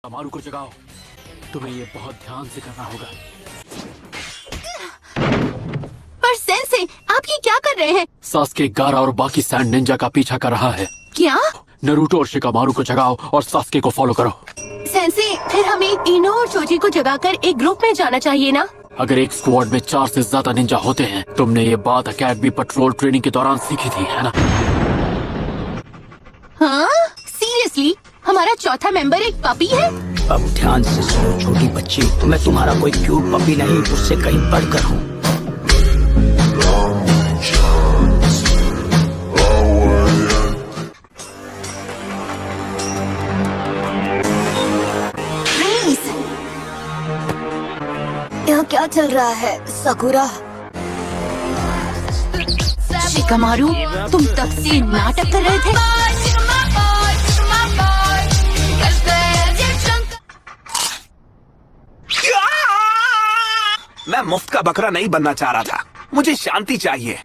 अमारू को जगाओ। तुम्हें ये बहुत ध्यान से करना होगा। पर सेंसे, आप ये क्या कर रहे हैं? सास्के, गारा और बाकी सैंड निंजा का पीछा कर रहा है। क्या? नारुतो और शिकामारू को जगाओ और सास्के को फॉलो करो। सेंसे, फिर हमें इनो और शोजी को जगाकर एक ग्रुप में जाना चाहिए ना? अगर एक स्क्वाड में 4 से ज्यादा निंजा होते हैं, तुमने ये बात अकेडमी पेट्रोल ट्रेनिंग के दौरान सीखी थी, है ना? हाँ? सीरियसली? हमारा चौथा मेंबर एक पपी है? अब ध्यान से सुनो छोटी बच्ची, मैं तुम्हारा कोई क्यूट पपी नहीं, उससे कहीं बढ़कर हूँ। यहाँ क्या चल रहा है सकुरा? शिकामारू, तुम तब से नाटक कर रहे थे। मैं मुफ्त का बकरा नहीं बनना चाह रहा था, मुझे शांति चाहिए।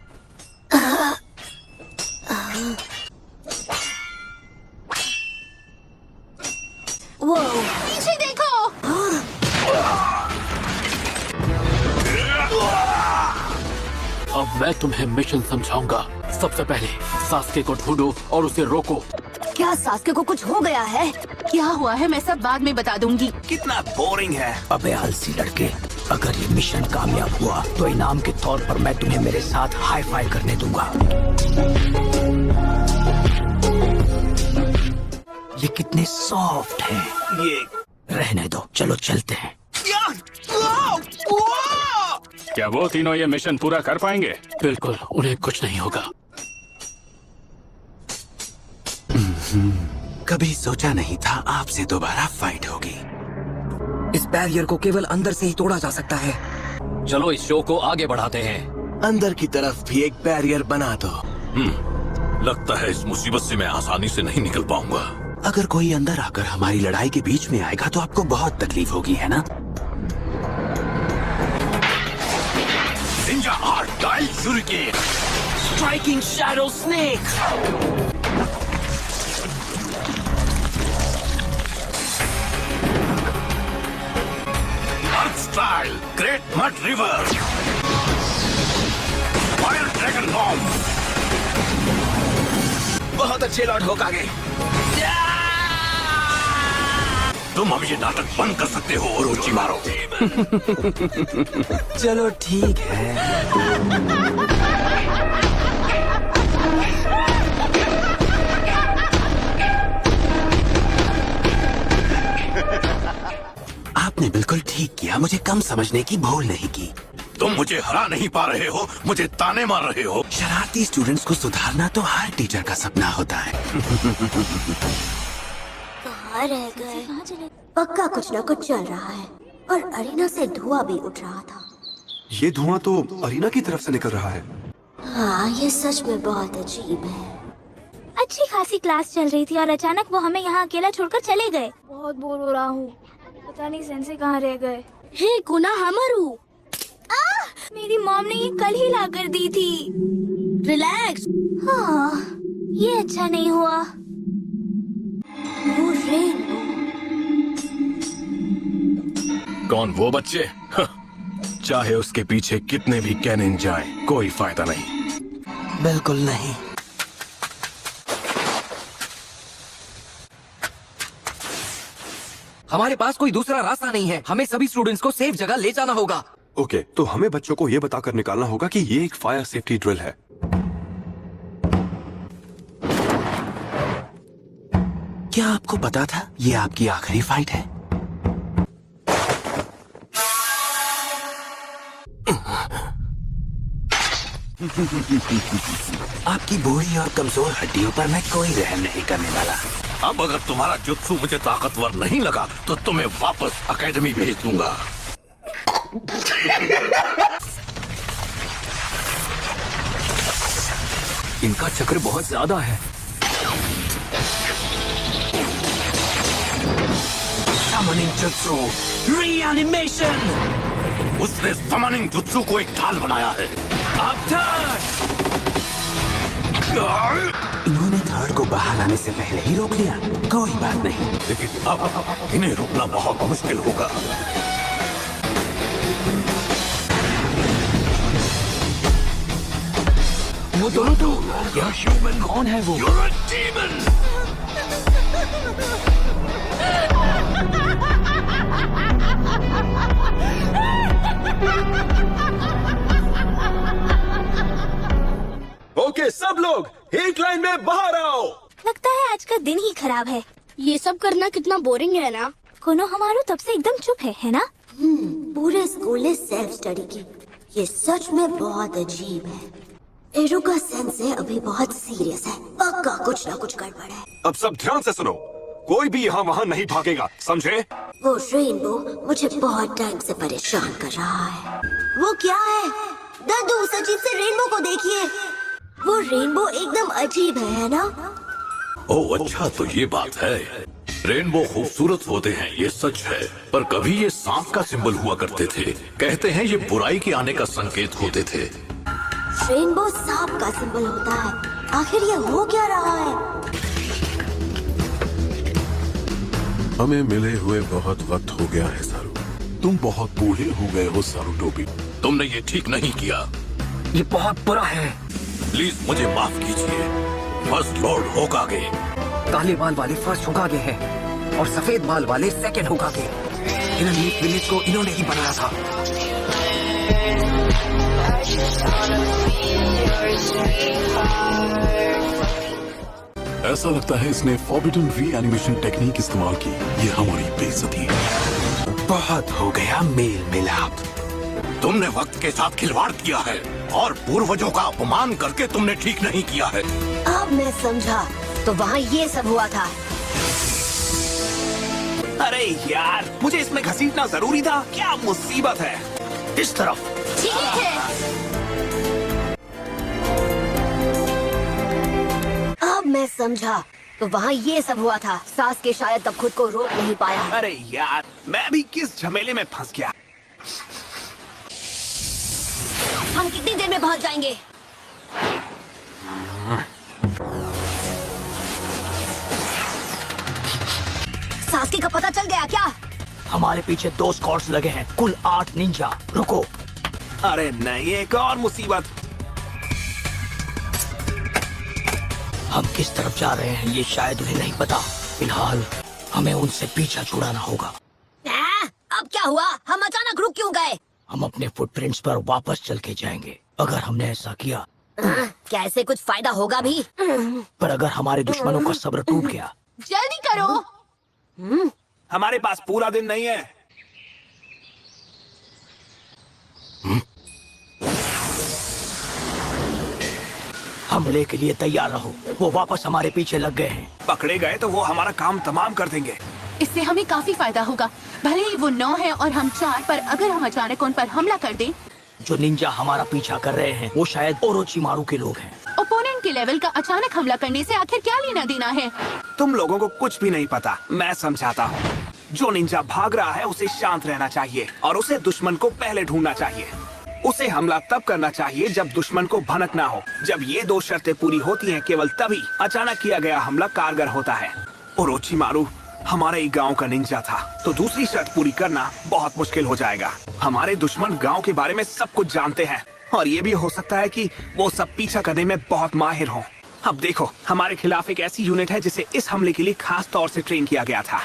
वो पीछे देखो। अब मैं तुम्हें मिशन समझाऊंगा। सबसे पहले सास्के को ढूंढो और उसे रोको। क्या सास्के को कुछ हो गया है? क्या हुआ है मैं सब बाद में बता दूंगी। कितना बोरिंग है। अबे आलसी लड़के, अगर ये मिशन कामयाब हुआ तो इनाम के तौर पर मैं तुम्हें मेरे साथ हाई फाई करने दूंगा। ये कितने सॉफ्ट हैं। ये रहने दो, चलो चलते हैं। क्या वो तीनों ये मिशन पूरा कर पाएंगे? बिल्कुल, उन्हें कुछ नहीं होगा। कभी सोचा नहीं था आपसे दोबारा फाइट होगी। इस बैरियर को केवल अंदर से ही तोड़ा जा सकता है। चलो इस शो को आगे बढ़ाते हैं। अंदर की तरफ भी एक बैरियर बना दो। लगता है इस मुसीबत से मैं आसानी से नहीं निकल पाऊंगा। अगर कोई अंदर आकर हमारी लड़ाई के बीच में आएगा तो आपको बहुत तकलीफ होगी, है ना? Ninja art dial shuriken, striking shadow snake. Earth style great mud river, fire dragon bomb. बहुत अच्छे लॉर्ड होकागे। तुम अब ये नाटक बंद कर सकते हो और ऊंची मारो। चलो ठीक है। आपने बिल्कुल ठीक किया, मुझे कम समझने की भूल नहीं की। तुम मुझे हरा नहीं पा रहे हो, मुझे ताने मार रहे हो। शरारती स्टूडेंट्स को सुधारना तो हर टीचर का सपना होता है। कहाँ रह गए? पक्का कुछ न कुछ चल रहा है और अरीना से धुआं भी उठ रहा था। ये धुआं तो अरीना की तरफ से निकल रहा है। हाँ, ये सच में बहुत अजीब है। अच्छी खासी क्लास चल रही थी और अचानक वो हमें यहाँ अकेला छोड़कर चले गए। बहुत बोर हो रहा हूँ, पता नहीं सेंसे कहाँ रह गए। हे गुना हमारू, मेरी मॉम ने ये कल ही ला कर दी थी। रिलैक्स। हाँ, ये अच्छा नहीं हुआ। वो रेनबो। कौन वो बच्चे? चाहे उसके पीछे कितने भी कैनन जाएं, कोई फायदा नहीं। बिल्कुल नहीं। हमारे पास कोई दूसरा रास्ता नहीं है। हमें सभी स्टूडेंट्स को सेफ जगह ले जाना होगा। ओके, तो हमें बच्चों को ये बताकर निकालना होगा कि ये एक फायर सेफ्टी ड्रिल है। क्या आपको पता था ये आपकी आखिरी फाइट है? आपकी बूढ़ी और कमजोर हड्डियों पर मैं कोई रहम नहीं करने वाला। अब अगर तुम्हारा जुत्सु मुझे ताकतवर नहीं लगा तो तुम्हें वापस एकेडमी भेज दूंगा। इनका चक्र बहुत ज्यादा है। Summoning Jutsu Reanimation। उसने समनिंग जुत्सु को एक ढाल बनाया है। इन्होंने थर्ड को बाहर आने से पहले ही रोक लिया। कोई बात नहीं, लेकिन अब इन्हें रोकना बहुत मुश्किल होगा। वो दोनों तो क्या कौन है वो? ओके, सब लोग एक लाइन में बाहर आओ। लगता है आज का दिन ही खराब है। ये सब करना कितना बोरिंग है ना। कोनो हमारो तब से एकदम चुप है ना? पूरे स्कूल ने सेल्फ स्टडी की। ये सच में बहुत अजीब है। एरुका सेंसे अभी बहुत सीरियस है। पक्का कुछ ना कुछ गड़बड़ है। अब सब ध्यान से सुनो, कोई भी यहाँ वहाँ नहीं भागेगा, समझे? वो रेनबो मुझे बहुत टाइम से परेशान कर रहा है। वो क्या है? दादू, उस अजीब से रेनबो को देखिए। वो रेनबो एकदम अजीब है ना? ओह अच्छा, तो ये बात है। रेनबो खूबसूरत होते हैं, ये सच है, पर कभी ये सांप का सिंबल हुआ करते थे। कहते हैं ये बुराई के आने का संकेत होते थे। रेनबो सांप का सिंबल होता है। आखिर ये हो क्या रहा है? हमें मिले हुए बहुत वक्त हो गया है सारू। तुम बहुत बूढ़े हो गए हो सारू टोपी। तुमने ये ठीक नहीं किया। ये बहुत बुरा है। प्लीज मुझे माफ कीजिए। First Lord होकागे। काले बाल वाले फर्स्ट होकागे हैं और सफेद बाल वाले सेकंड होकागे। इन विलेज को इन्होंने ही बनाया था। ऐसा लगता है इसने फॉरबिडन रीएनिमेशन टेक्निक इस्तेमाल की। ये हमारी बेइज्जती है। बहुत हो गया मेल मिलाप। तुमने वक्त के साथ खिलवाड़ किया है और पूर्वजों का अपमान करके तुमने ठीक नहीं किया है। अब मैं समझा, तो वहाँ ये सब हुआ था। अरे यार, मुझे इसमें घसीटना जरूरी था। क्या मुसीबत है। इस तरफ। ठीक है। अब मैं समझा, तो वहाँ ये सब हुआ था। सास के शायद तब खुद को रोक नहीं पाया। अरे यार, मैं भी किस झमेले में फंस गया। हम कितनी देर में पहुँच जाएंगे? सास्की का पता चल गया क्या? हमारे पीछे 2 स्क्वाड्स लगे हैं, कुल 8 निंजा। रुको। अरे नहीं, एक और मुसीबत। हम किस तरफ जा रहे हैं ये शायद उन्हें नहीं पता। फिलहाल हमें उनसे पीछा छुड़ाना होगा। अब क्या हुआ? हम अचानक रुक क्यों गए? हम अपने फुटप्रिंट्स पर वापस चल के जाएंगे। अगर हमने ऐसा किया, क्या इससे कुछ फायदा होगा भी? पर अगर हमारे दुश्मनों का सब्र टूट गया? जल्दी करो। हमारे पास पूरा दिन नहीं है। हमले के लिए तैयार रहो। वो वापस हमारे पीछे लग गए हैं। पकड़े गए तो वो हमारा काम तमाम कर देंगे। इससे हमें काफी फायदा होगा। भले ही वो 9 है और हम 4, पर अगर हम अचानक उन पर हमला कर दें। जो निंजा हमारा पीछा कर रहे हैं वो शायद ओरोचिमारू के लोग हैं। ओपोनेंट के लेवल का अचानक हमला करने से आखिर क्या लेना देना है? तुम लोगों को कुछ भी नहीं पता। मैं समझाता हूँ। जो निंजा भाग रहा है उसे शांत रहना चाहिए और उसे दुश्मन को पहले ढूंढना चाहिए। उसे हमला तब करना चाहिए जब दुश्मन को भनक ना हो। जब ये 2 शर्तें पूरी होती हैं, केवल तभी अचानक किया गया हमला कारगर होता है। ओरोचिमारू हमारे गांव का निंजा था, तो दूसरी शर्त पूरी करना बहुत मुश्किल हो जाएगा। हमारे दुश्मन गांव के बारे में सब कुछ जानते हैं और ये भी हो सकता है कि वो सब पीछा करने में बहुत माहिर हों। अब देखो, हमारे खिलाफ एक ऐसी यूनिट है जिसे इस हमले के लिए खास तौर से ट्रेन किया गया था।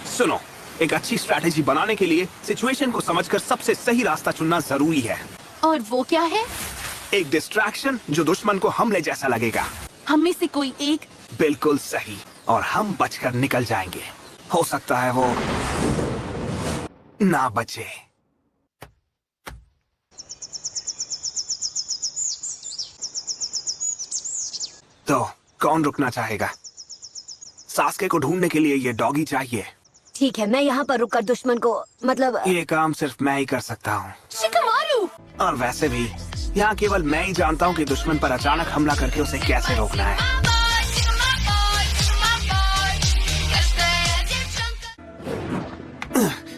सुनो, एक अच्छी स्ट्रैटेजी बनाने के लिए सिचुएशन को समझकर सबसे सही रास्ता चुनना जरूरी है। और वो क्या है? एक डिस्ट्रैक्शन जो दुश्मन को हमले जैसा लगेगा। हम में से कोई एक। बिल्कुल सही, और हम बचकर निकल जाएंगे। हो सकता है वो ना बचे। तो कौन रुकना चाहेगा? सास्के को ढूंढने के लिए ये डॉगी चाहिए। ठीक है, मैं यहाँ पर रुककर दुश्मन को, मतलब ये काम सिर्फ मैं ही कर सकता हूँ। शिकमारू! और वैसे भी यहाँ केवल मैं ही जानता हूँ कि दुश्मन पर अचानक हमला करके उसे कैसे रोकना है।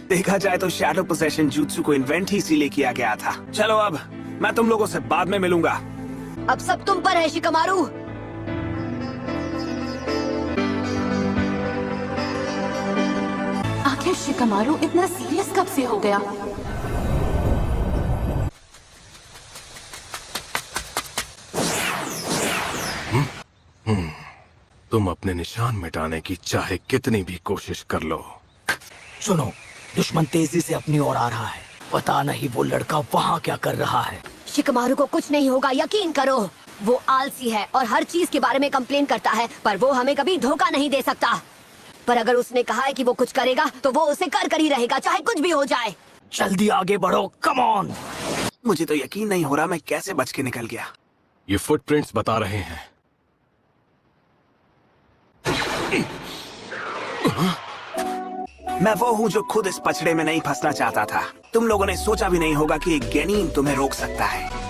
देखा जाए तो शैडो पोसेशन jutsu को इन्वेंट ही इसीलिए किया गया था। चलो अब मैं तुम लोगों से बाद में मिलूंगा। अब सब तुम पर है शिकमारू। ये शिकमारू इतना सीरियस कब से हो गया? तुम अपने निशान मिटाने की चाहे कितनी भी कोशिश कर लो। सुनो, दुश्मन तेजी से अपनी ओर आ रहा है। पता नहीं वो लड़का वहाँ क्या कर रहा है। शिकमारू को कुछ नहीं होगा, यकीन करो। वो आलसी है और हर चीज के बारे में कंप्लेन करता है, पर वो हमें कभी धोखा नहीं दे सकता। पर अगर उसने कहा है कि वो कुछ करेगा तो वो उसे कर ही रहेगा, चाहे कुछ भी हो जाए। जल्दी आगे बढ़ो, कम ऑन। मुझे तो यकीन नहीं हो रहा मैं कैसे बच के निकल गया। ये फुटप्रिंट्स बता रहे हैं। मैं वो हूँ जो खुद इस पचड़े में नहीं फंसना चाहता था। तुम लोगों ने सोचा भी नहीं होगा कि एक गेनीन तुम्हें रोक सकता है।